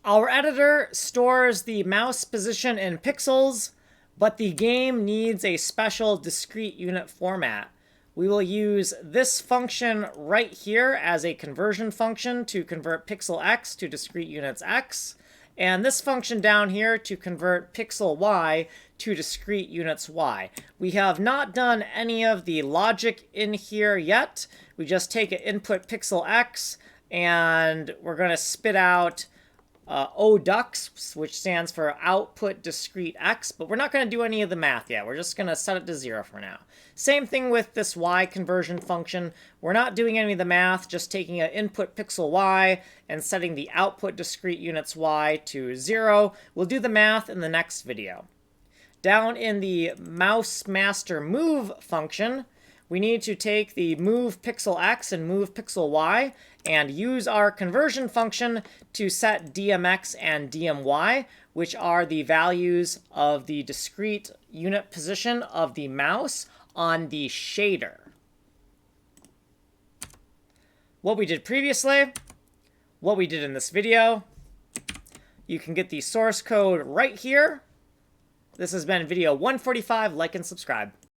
Our editor stores the mouse position in pixels, but the game needs a special discrete unit format. We will use this function right here as a conversion function to convert pixel x to discrete units x, and this function down here to convert pixel y to discrete units y. We have not done any of the logic in here yet. We just take an input pixel x, and we're going to spit out ODUX, which stands for output discrete x, but we're not going to do any of the math yet. We're just going to set it to 0 for now. Same thing with this y conversion function. We're not doing any of the math, just taking an input pixel y and setting the output discrete units y to 0. We'll do the math in the next video. Down in the mouse master move function, we need to take the move pixel x and move pixel y and use our conversion function to set dmx and dmy, which are the values of the discrete unit position of the mouse on the shader. What we did previously, what we did in this video, you can get the source code right here. This has been video 145. Like and subscribe.